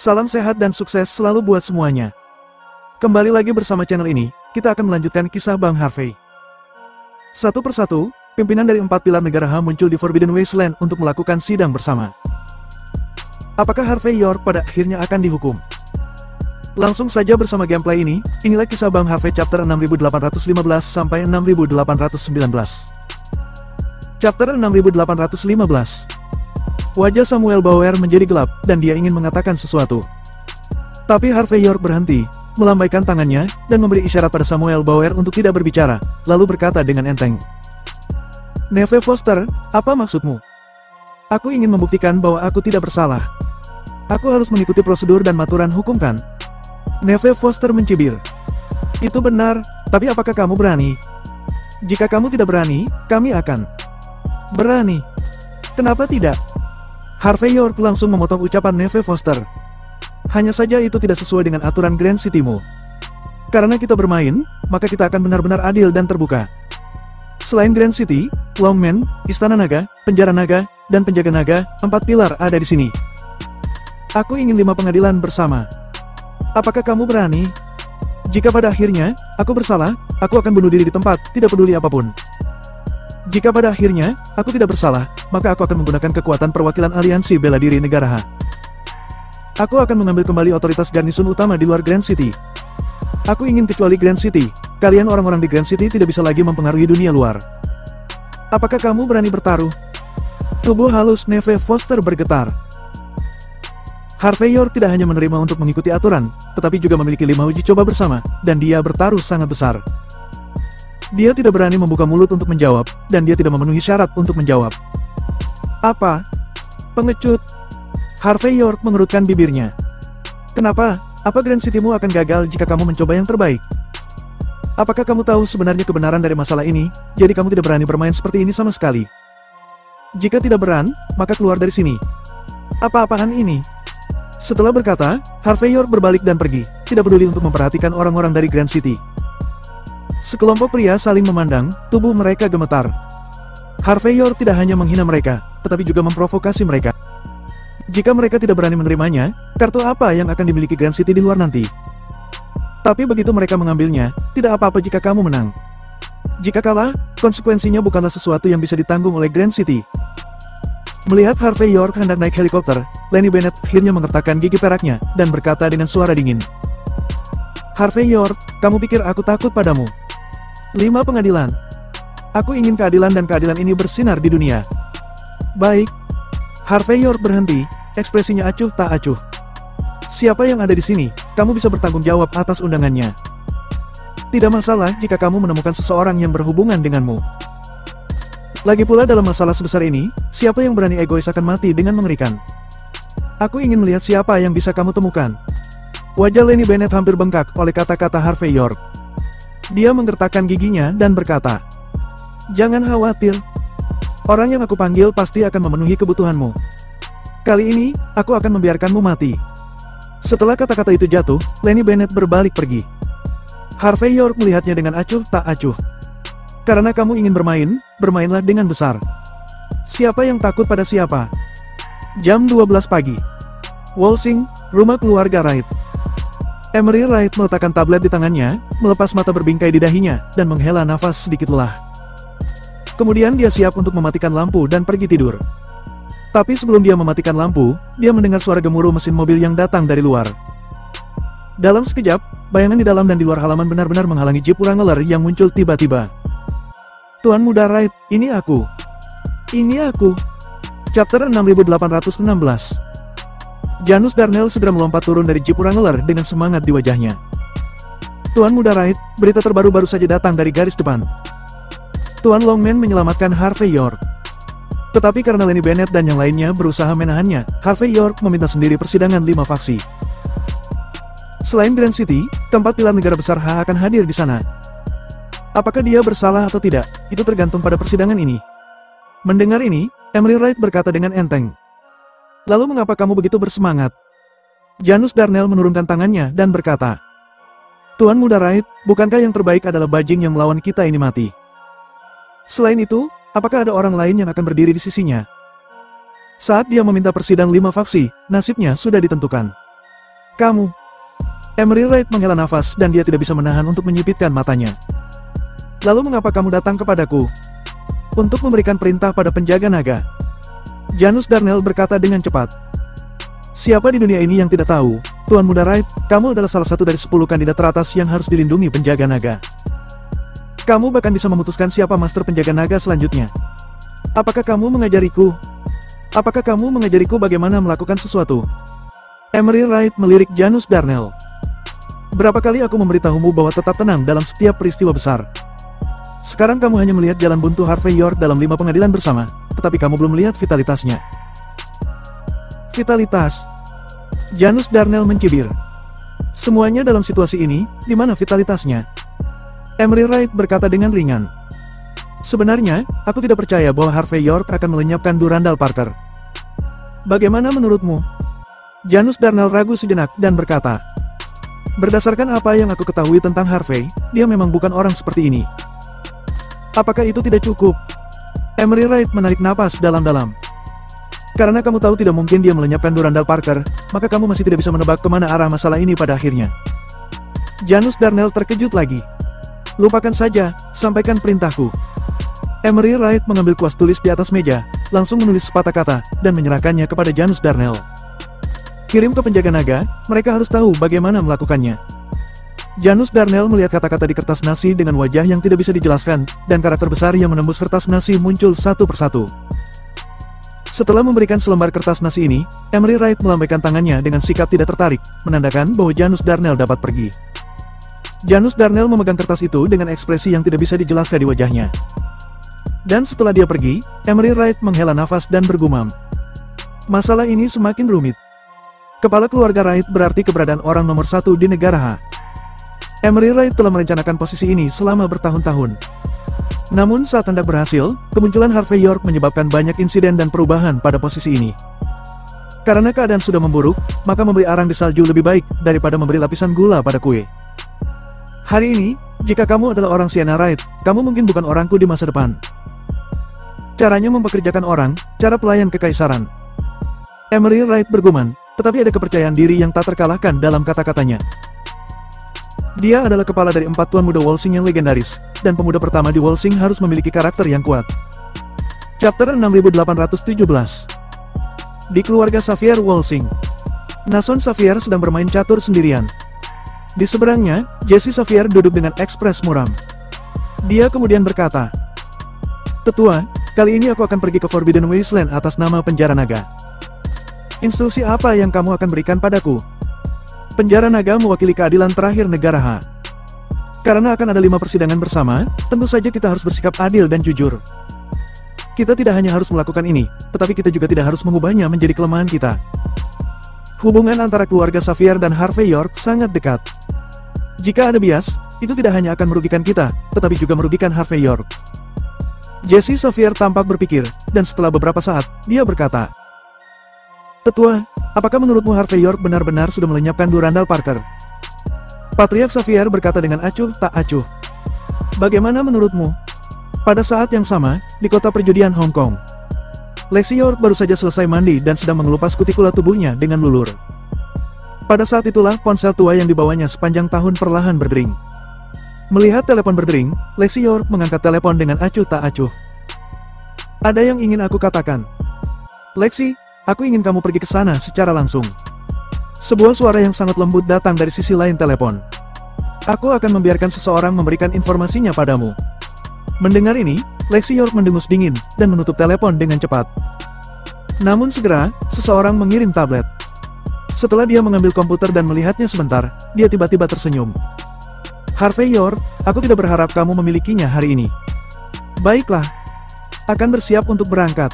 Salam sehat dan sukses selalu buat semuanya. Kembali lagi bersama channel ini, kita akan melanjutkan kisah Bang Harvey. Satu persatu, pimpinan dari 4 pilar negara H muncul di Forbidden Wasteland untuk melakukan sidang bersama. Apakah Harvey York pada akhirnya akan dihukum? Langsung saja bersama gameplay ini, inilah kisah Bang Harvey chapter 6815 sampai 6819. Chapter 6815. Wajah Samuel Bauer menjadi gelap, dan dia ingin mengatakan sesuatu. Tapi Harvey York berhenti, melambaikan tangannya, dan memberi isyarat pada Samuel Bauer untuk tidak berbicara, lalu berkata dengan enteng. Neve Foster, apa maksudmu? Aku ingin membuktikan bahwa aku tidak bersalah. Aku harus mengikuti prosedur dan maturan hukum kan? Neve Foster mencibir. Itu benar, tapi apakah kamu berani? Jika kamu tidak berani, kami akan berani. Kenapa tidak? Harvey York langsung memotong ucapan Neve Foster. Hanya saja itu tidak sesuai dengan aturan Grand City-mu. Karena kita bermain, maka kita akan benar-benar adil dan terbuka. Selain Grand City, Longman, Istana Naga, Penjara Naga, dan Penjaga Naga, 4 pilar ada di sini. Aku ingin 5 pengadilan bersama. Apakah kamu berani? Jika pada akhirnya, aku bersalah, aku akan bunuh diri di tempat, tidak peduli apapun. Jika pada akhirnya, aku tidak bersalah, maka aku akan menggunakan kekuatan perwakilan aliansi bela diri negara H. Aku akan mengambil kembali otoritas garnison utama di luar Grand City. Aku ingin kecuali Grand City, kalian orang-orang di Grand City tidak bisa lagi mempengaruhi dunia luar. Apakah kamu berani bertaruh? Tubuh halus Neve Foster bergetar. Harvey York tidak hanya menerima untuk mengikuti aturan, tetapi juga memiliki 5 uji coba bersama, dan dia bertaruh sangat besar. Dia tidak berani membuka mulut untuk menjawab, dan dia tidak memenuhi syarat untuk menjawab. Apa? Pengecut. Harvey York mengerutkan bibirnya. Kenapa? Apa Grand City-mu akan gagal jika kamu mencoba yang terbaik? Apakah kamu tahu sebenarnya kebenaran dari masalah ini, jadi kamu tidak berani bermain seperti ini sama sekali? Jika tidak berani, maka keluar dari sini. Apa-apaan ini? Setelah berkata, Harvey York berbalik dan pergi, tidak peduli untuk memperhatikan orang-orang dari Grand City. Sekelompok pria saling memandang, tubuh mereka gemetar. Harvey York tidak hanya menghina mereka, tetapi juga memprovokasi mereka. Jika mereka tidak berani menerimanya, kartu apa yang akan dimiliki Grand City di luar nanti? Tapi begitu mereka mengambilnya, tidak apa-apa jika kamu menang. Jika kalah, konsekuensinya bukanlah sesuatu yang bisa ditanggung oleh Grand City. Melihat Harvey York hendak naik helikopter, Lenny Bennett akhirnya mengertakkan gigi peraknya, dan berkata dengan suara dingin. Harvey York, kamu pikir aku takut padamu? 5 pengadilan. Aku ingin keadilan dan keadilan ini bersinar di dunia. Baik. Harvey York berhenti, ekspresinya acuh tak acuh. Siapa yang ada di sini, kamu bisa bertanggung jawab atas undangannya. Tidak masalah jika kamu menemukan seseorang yang berhubungan denganmu. Lagi pula dalam masalah sebesar ini, siapa yang berani egois akan mati dengan mengerikan. Aku ingin melihat siapa yang bisa kamu temukan. Wajah Lenny Bennett hampir bengkak oleh kata-kata Harvey York. Dia menggertakkan giginya dan berkata, jangan khawatir. Orang yang aku panggil pasti akan memenuhi kebutuhanmu. Kali ini, aku akan membiarkanmu mati. Setelah kata-kata itu jatuh, Lenny Bennett berbalik pergi. Harvey York melihatnya dengan acuh tak acuh. Karena kamu ingin bermain, bermainlah dengan besar. Siapa yang takut pada siapa? Jam 12 pagi. Walsing, rumah keluarga Wright. Emery Wright meletakkan tablet di tangannya, melepas mata berbingkai di dahinya, dan menghela nafas sedikit lelah. Kemudian dia siap untuk mematikan lampu dan pergi tidur. Tapi sebelum dia mematikan lampu, dia mendengar suara gemuruh mesin mobil yang datang dari luar. Dalam sekejap, bayangan di dalam dan di luar halaman benar-benar menghalangi Jeep Wrangler yang muncul tiba-tiba. Tuan Muda Wright, ini aku. Ini aku. Chapter 6816. Janus Darnell segera melompat turun dari Jeep Wrangler dengan semangat di wajahnya. Tuan Muda Wright, berita terbaru baru saja datang dari garis depan. Tuan Longman menyelamatkan Harvey York. Tetapi karena Lenny Bennett dan yang lainnya berusaha menahannya, Harvey York meminta sendiri persidangan 5 faksi. Selain Grand City, keempat pilar negara besar H akan hadir di sana. Apakah dia bersalah atau tidak, itu tergantung pada persidangan ini. Mendengar ini, Emery Wright berkata dengan enteng. Lalu mengapa kamu begitu bersemangat? Janus Darnell menurunkan tangannya dan berkata, Tuan Muda Wright, bukankah yang terbaik adalah bajing yang melawan kita ini mati? Selain itu, apakah ada orang lain yang akan berdiri di sisinya? Saat dia meminta persidang 5 faksi, nasibnya sudah ditentukan. Kamu. Emery Wright menghela nafas dan dia tidak bisa menahan untuk menyipitkan matanya. Lalu mengapa kamu datang kepadaku? Untuk memberikan perintah pada penjaga naga. Janus Darnell berkata dengan cepat. Siapa di dunia ini yang tidak tahu, Tuan Muda Wright, kamu adalah salah satu dari 10 kandidat teratas yang harus dilindungi penjaga naga. Kamu bahkan bisa memutuskan siapa master penjaga naga selanjutnya. Apakah kamu mengajariku? Apakah kamu mengajariku bagaimana melakukan sesuatu? Emery Wright melirik Janus Darnell. Berapa kali aku memberitahumu bahwa tetap tenang dalam setiap peristiwa besar. Sekarang kamu hanya melihat jalan buntu Harvey York dalam 5 pengadilan bersama, tetapi kamu belum melihat vitalitasnya. Vitalitas. Janus Darnell mencibir. Semuanya dalam situasi ini, di mana vitalitasnya? Emery Wright berkata dengan ringan. Sebenarnya, aku tidak percaya bahwa Harvey York akan melenyapkan Durandal Parker. Bagaimana menurutmu? Janus Darnell ragu sejenak dan berkata. Berdasarkan apa yang aku ketahui tentang Harvey, dia memang bukan orang seperti ini. Apakah itu tidak cukup? Emery Wright menarik napas dalam-dalam. Karena kamu tahu tidak mungkin dia melenyapkan Durandal Parker, maka kamu masih tidak bisa menebak kemana arah masalah ini pada akhirnya. Janus Darnell terkejut lagi. Lupakan saja, sampaikan perintahku. Emery Wright mengambil kuas tulis di atas meja, langsung menulis sepatah kata, dan menyerahkannya kepada Janus Darnell. Kirim ke penjaga naga, mereka harus tahu bagaimana melakukannya. Janus Darnell melihat kata-kata di kertas nasi dengan wajah yang tidak bisa dijelaskan, dan karakter besar yang menembus kertas nasi muncul satu persatu. Setelah memberikan selembar kertas nasi ini, Emery Wright melambaikan tangannya dengan sikap tidak tertarik, menandakan bahwa Janus Darnell dapat pergi. Janus Darnell memegang kertas itu dengan ekspresi yang tidak bisa dijelaskan di wajahnya. Dan setelah dia pergi, Emery Wright menghela nafas dan bergumam. Masalah ini semakin rumit. Kepala keluarga Wright berarti keberadaan orang nomor 1 di negara H. Emery Wright telah merencanakan posisi ini selama bertahun-tahun. Namun saat hendak berhasil, kemunculan Harvey York menyebabkan banyak insiden dan perubahan pada posisi ini. Karena keadaan sudah memburuk, maka memberi arang di salju lebih baik daripada memberi lapisan gula pada kue. Hari ini, jika kamu adalah orang Sienna Wright, kamu mungkin bukan orangku di masa depan. Caranya mempekerjakan orang, cara pelayan kekaisaran. Emery Wright bergumam, tetapi ada kepercayaan diri yang tak terkalahkan dalam kata-katanya. Dia adalah kepala dari 4 tuan muda Walsing yang legendaris, dan pemuda pertama di Walsing harus memiliki karakter yang kuat. Chapter 6817. Di keluarga Xavier Walsing. Nason Xavier sedang bermain catur sendirian. Di seberangnya, Jesse Xavier duduk dengan ekspres muram. Dia kemudian berkata, Tetua, kali ini aku akan pergi ke Forbidden Wasteland atas nama Penjara Naga. Instruksi apa yang kamu akan berikan padaku? Penjara Naga mewakili keadilan terakhir negara H. Karena akan ada 5 persidangan bersama, tentu saja kita harus bersikap adil dan jujur. Kita tidak hanya harus melakukan ini, tetapi kita juga tidak harus mengubahnya menjadi kelemahan kita. Hubungan antara keluarga Xavier dan Harvey York sangat dekat. Jika ada bias, itu tidak hanya akan merugikan kita, tetapi juga merugikan Harvey York. Jesse Xavier tampak berpikir, dan setelah beberapa saat, dia berkata, Tetua, apakah menurutmu Harvey York benar-benar sudah melenyapkan Durandal Parker? Patriark Xavier berkata dengan acuh tak acuh. Bagaimana menurutmu? Pada saat yang sama, di kota perjudian Hong Kong, Lexi York baru saja selesai mandi dan sedang mengelupas kutikula tubuhnya dengan lulur. Pada saat itulah ponsel tua yang dibawanya sepanjang tahun perlahan berdering. Melihat telepon berdering, Lexi York mengangkat telepon dengan acuh tak acuh. Ada yang ingin aku katakan. Lexi, aku ingin kamu pergi ke sana secara langsung. Sebuah suara yang sangat lembut datang dari sisi lain telepon. Aku akan membiarkan seseorang memberikan informasinya padamu. Mendengar ini, Lexi York mendengus dingin, dan menutup telepon dengan cepat. Namun segera, seseorang mengirim tablet. Setelah dia mengambil komputer dan melihatnya sebentar, dia tiba-tiba tersenyum. Harvey York, aku tidak berharap kamu memilikinya hari ini. Baiklah. Akan bersiap untuk berangkat.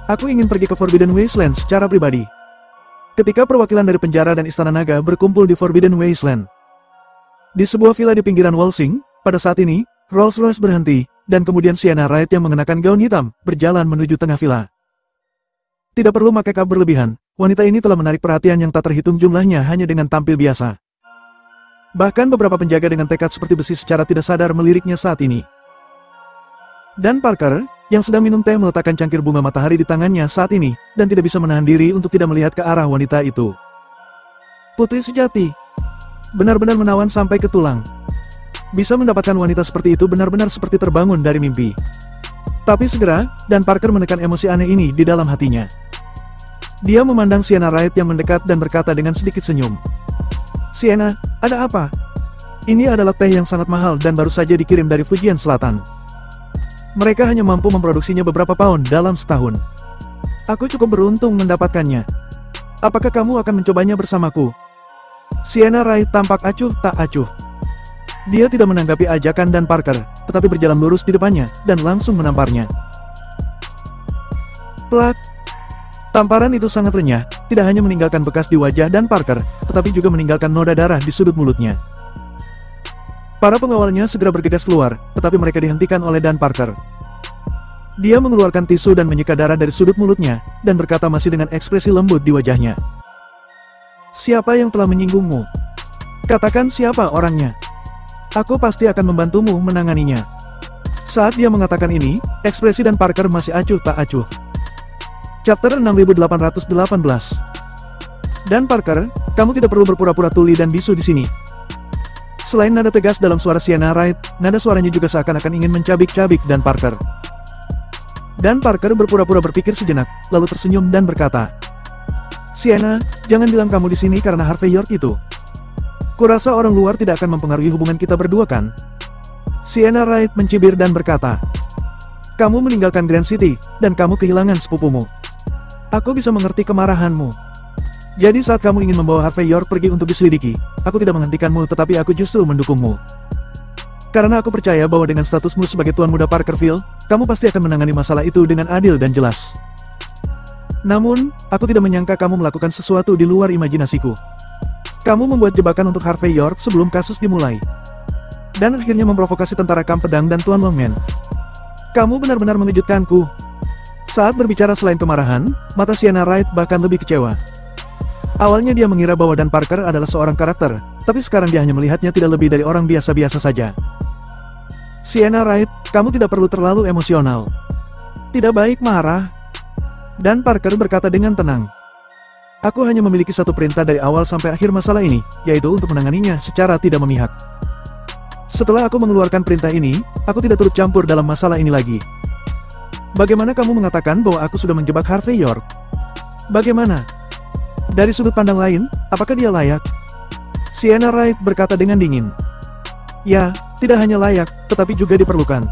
Aku ingin pergi ke Forbidden Wasteland secara pribadi. Ketika perwakilan dari penjara dan Istana Naga berkumpul di Forbidden Wasteland. Di sebuah villa di pinggiran Walsing, pada saat ini, Rolls-Royce berhenti, dan kemudian Sienna Wright yang mengenakan gaun hitam, berjalan menuju tengah villa. Tidak perlu make-up berlebihan, wanita ini telah menarik perhatian yang tak terhitung jumlahnya hanya dengan tampil biasa. Bahkan beberapa penjaga dengan tekad seperti besi secara tidak sadar meliriknya saat ini. Dan Parker, yang sedang minum teh meletakkan cangkir bunga matahari di tangannya saat ini, dan tidak bisa menahan diri untuk tidak melihat ke arah wanita itu. Putri sejati. Benar-benar menawan sampai ke tulang. Bisa mendapatkan wanita seperti itu benar-benar seperti terbangun dari mimpi. Tapi segera, Dan Parker menekan emosi aneh ini di dalam hatinya. Dia memandang Sienna Wright yang mendekat dan berkata dengan sedikit senyum. Sienna, ada apa? Ini adalah teh yang sangat mahal dan baru saja dikirim dari Fujian Selatan. Mereka hanya mampu memproduksinya beberapa pound dalam setahun. Aku cukup beruntung mendapatkannya. Apakah kamu akan mencobanya bersamaku? Sienna Wright tampak acuh tak acuh. Dia tidak menanggapi ajakan Dan Parker, tetapi berjalan lurus di depannya, dan langsung menamparnya. Plak! Tamparan itu sangat renyah, tidak hanya meninggalkan bekas di wajah Dan Parker, tetapi juga meninggalkan noda darah di sudut mulutnya. Para pengawalnya segera bergegas keluar, tetapi mereka dihentikan oleh Dan Parker. Dia mengeluarkan tisu dan menyeka darah dari sudut mulutnya, dan berkata masih dengan ekspresi lembut di wajahnya. Siapa yang telah menyinggungmu? Katakan siapa orangnya. Aku pasti akan membantumu menanganinya. Saat dia mengatakan ini, ekspresi Dan Parker masih acuh tak acuh. Chapter 6818. Dan Parker, kamu tidak perlu berpura-pura tuli dan bisu di sini. Selain nada tegas dalam suara Sienna Wright, nada suaranya juga seakan-akan ingin mencabik-cabik Dan Parker. Dan Parker berpura-pura berpikir sejenak, lalu tersenyum dan berkata, Sienna, jangan bilang kamu di sini karena Harvey York itu. Kurasa orang luar tidak akan mempengaruhi hubungan kita berdua kan? Sienna Wright mencibir dan berkata, kamu meninggalkan Grand City, dan kamu kehilangan sepupumu. Aku bisa mengerti kemarahanmu. Jadi saat kamu ingin membawa Harvey York pergi untuk diselidiki, aku tidak menghentikanmu tetapi aku justru mendukungmu. Karena aku percaya bahwa dengan statusmu sebagai Tuan Muda Parkerville, kamu pasti akan menangani masalah itu dengan adil dan jelas. Namun, aku tidak menyangka kamu melakukan sesuatu di luar imajinasiku. Kamu membuat jebakan untuk Harvey York sebelum kasus dimulai. Dan akhirnya memprovokasi tentara Kamp Pedang dan Tuan Longman. Kamu benar-benar mengejutkanku. Saat berbicara selain kemarahan, mata Sienna Wright bahkan lebih kecewa. Awalnya dia mengira bahwa Dan Parker adalah seorang karakter, tapi sekarang dia hanya melihatnya tidak lebih dari orang biasa-biasa saja. Sienna Wright, kamu tidak perlu terlalu emosional. Tidak baik marah. Dan Parker berkata dengan tenang. Aku hanya memiliki satu perintah dari awal sampai akhir masalah ini, yaitu untuk menanganinya secara tidak memihak. Setelah aku mengeluarkan perintah ini, aku tidak turut campur dalam masalah ini lagi. Bagaimana kamu mengatakan bahwa aku sudah menjebak Harvey York? Bagaimana? Dari sudut pandang lain, apakah dia layak? Sienna Wright berkata dengan dingin. Ya, tidak hanya layak, tetapi juga diperlukan.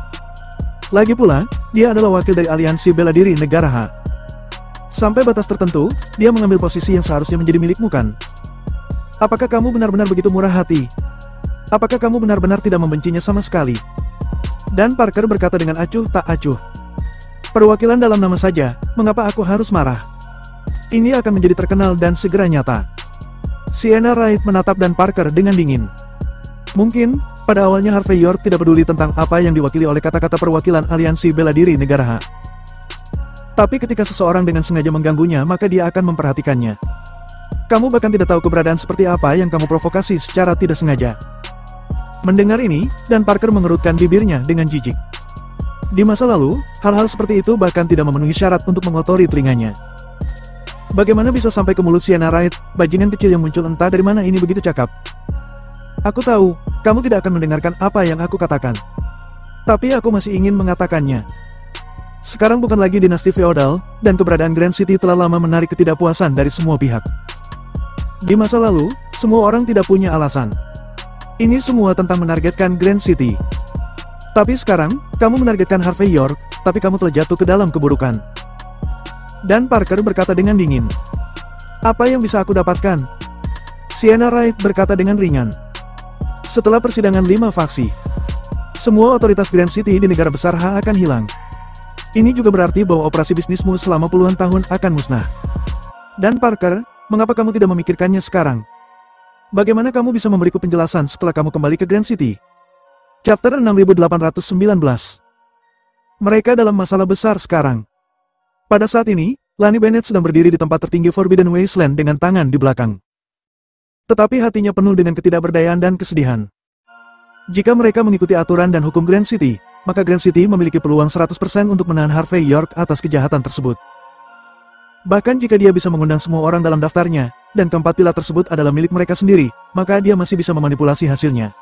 Lagi pula, dia adalah wakil dari aliansi bela diri negara H. Sampai batas tertentu, dia mengambil posisi yang seharusnya menjadi milikmu kan? Apakah kamu benar-benar begitu murah hati? Apakah kamu benar-benar tidak membencinya sama sekali? Dan Parker berkata dengan acuh tak acuh. Perwakilan dalam nama saja, mengapa aku harus marah? Ini akan menjadi terkenal dan segera nyata. Sienna Wright menatap Dan Parker dengan dingin. Mungkin, pada awalnya Harvey York tidak peduli tentang apa yang diwakili oleh kata-kata perwakilan aliansi bela diri negara H. Tapi ketika seseorang dengan sengaja mengganggunya maka dia akan memperhatikannya. Kamu bahkan tidak tahu keberadaan seperti apa yang kamu provokasi secara tidak sengaja. Mendengar ini, Dan Parker mengerutkan bibirnya dengan jijik. Di masa lalu, hal-hal seperti itu bahkan tidak memenuhi syarat untuk mengotori telinganya. Bagaimana bisa sampai ke mulut Sienna Wright, bajingan kecil yang muncul entah dari mana ini begitu cakap? Aku tahu, kamu tidak akan mendengarkan apa yang aku katakan. Tapi aku masih ingin mengatakannya. Sekarang bukan lagi dinasti feodal, dan keberadaan Grand City telah lama menarik ketidakpuasan dari semua pihak. Di masa lalu, semua orang tidak punya alasan. Ini semua tentang menargetkan Grand City. Tapi sekarang, kamu menargetkan Harvey York, tapi kamu telah jatuh ke dalam keburukan. Dan Parker berkata dengan dingin. Apa yang bisa aku dapatkan? Sienna Wright berkata dengan ringan. Setelah persidangan 5 faksi, semua otoritas Grand City di negara besar H akan hilang. Ini juga berarti bahwa operasi bisnismu selama puluhan tahun akan musnah. Dan Parker, mengapa kamu tidak memikirkannya sekarang? Bagaimana kamu bisa memberiku penjelasan setelah kamu kembali ke Grand City? Chapter 6819. Mereka dalam masalah besar sekarang. Pada saat ini, Lani Bennett sedang berdiri di tempat tertinggi Forbidden Wasteland dengan tangan di belakang. Tetapi hatinya penuh dengan ketidakberdayaan dan kesedihan. Jika mereka mengikuti aturan dan hukum Grand City, maka Grand City memiliki peluang 100% untuk menahan Harvey York atas kejahatan tersebut. Bahkan jika dia bisa mengundang semua orang dalam daftarnya, dan keempat pilar tersebut adalah milik mereka sendiri, maka dia masih bisa memanipulasi hasilnya.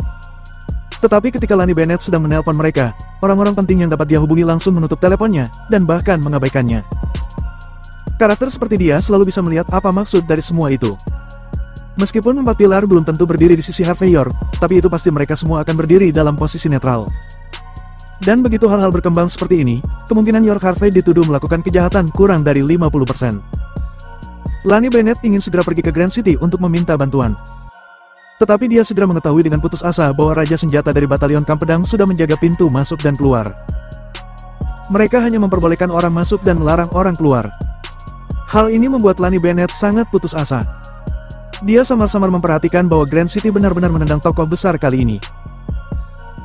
Tetapi ketika Lani Bennett sedang menelpon mereka, orang-orang penting yang dapat dia hubungi langsung menutup teleponnya, dan bahkan mengabaikannya. Karakter seperti dia selalu bisa melihat apa maksud dari semua itu. Meskipun empat pilar belum tentu berdiri di sisi Harvey York, tapi itu pasti mereka semua akan berdiri dalam posisi netral. Dan begitu hal-hal berkembang seperti ini, kemungkinan York Harvey dituduh melakukan kejahatan kurang dari 50%. Lani Bennett ingin segera pergi ke Grand City untuk meminta bantuan. Tetapi dia segera mengetahui dengan putus asa bahwa Raja Senjata dari Batalion Kam Pedang sudah menjaga pintu masuk dan keluar. Mereka hanya memperbolehkan orang masuk dan melarang orang keluar. Hal ini membuat Lani Bennett sangat putus asa. Dia samar-samar memperhatikan bahwa Grand City benar-benar menendang tokoh besar kali ini.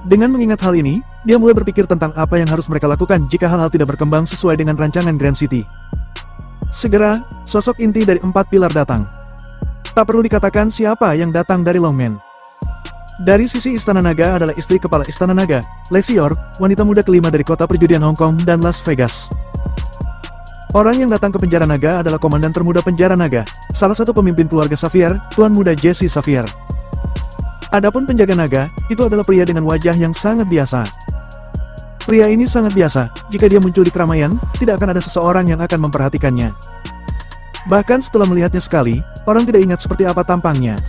Dengan mengingat hal ini, dia mulai berpikir tentang apa yang harus mereka lakukan jika hal-hal tidak berkembang sesuai dengan rancangan Grand City. Segera, sosok inti dari empat pilar datang. Tak perlu dikatakan siapa yang datang dari Longmen. Dari sisi Istana Naga adalah istri kepala Istana Naga, Lexi York, wanita muda kelima dari kota perjudian Hong Kong dan Las Vegas. Orang yang datang ke penjara naga adalah komandan termuda penjara naga, salah satu pemimpin keluarga Xavier, Tuan Muda Jesse Xavier. Adapun penjaga naga, itu adalah pria dengan wajah yang sangat biasa. Pria ini sangat biasa, jika dia muncul di keramaian, tidak akan ada seseorang yang akan memperhatikannya. Bahkan setelah melihatnya sekali, orang tidak ingat seperti apa tampangnya.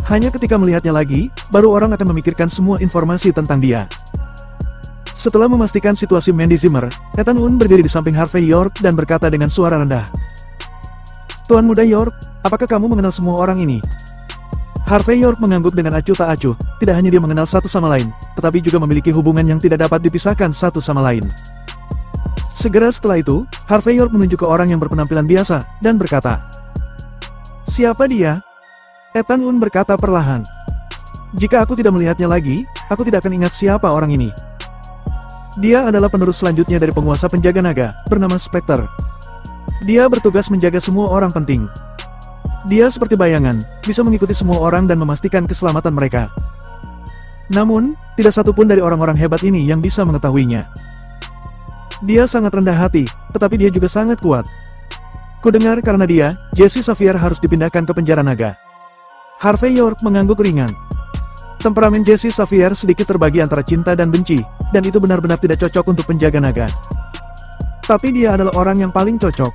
Hanya ketika melihatnya lagi, baru orang akan memikirkan semua informasi tentang dia. Setelah memastikan situasi Mandy Zimmer, Ethan Hun berdiri di samping Harvey York dan berkata dengan suara rendah. Tuan Muda York, apakah kamu mengenal semua orang ini? Harvey York mengangguk dengan acuh tak acuh, tidak hanya dia mengenal satu sama lain, tetapi juga memiliki hubungan yang tidak dapat dipisahkan satu sama lain. Segera setelah itu, Harvey York menunjuk ke orang yang berpenampilan biasa, dan berkata, "Siapa dia?" Ethan Hun berkata perlahan, "Jika aku tidak melihatnya lagi, aku tidak akan ingat siapa orang ini. Dia adalah penerus selanjutnya dari penguasa penjaga naga, bernama Spectre. Dia bertugas menjaga semua orang penting. Dia seperti bayangan, bisa mengikuti semua orang dan memastikan keselamatan mereka. Namun, tidak satupun dari orang-orang hebat ini yang bisa mengetahuinya. Dia sangat rendah hati, tetapi dia juga sangat kuat. Kudengar karena dia, Jesse Xavier harus dipindahkan ke penjara naga." Harvey York mengangguk ringan. Temperamen Jesse Xavier sedikit terbagi antara cinta dan benci, dan itu benar-benar tidak cocok untuk penjaga naga. Tapi dia adalah orang yang paling cocok.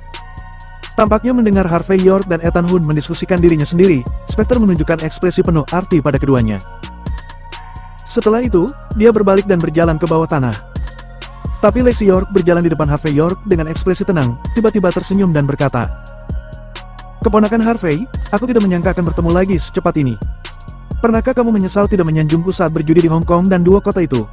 Tampaknya mendengar Harvey York dan Ethan Hun mendiskusikan dirinya sendiri, Spectre menunjukkan ekspresi penuh arti pada keduanya. Setelah itu, dia berbalik dan berjalan ke bawah tanah. Tapi Lexi York berjalan di depan Harvey York dengan ekspresi tenang, tiba-tiba tersenyum dan berkata, "Keponakan Harvey, aku tidak menyangka akan bertemu lagi secepat ini. Pernahkah kamu menyesal tidak menyanjungku saat berjudi di Hong Kong dan dua kota itu?"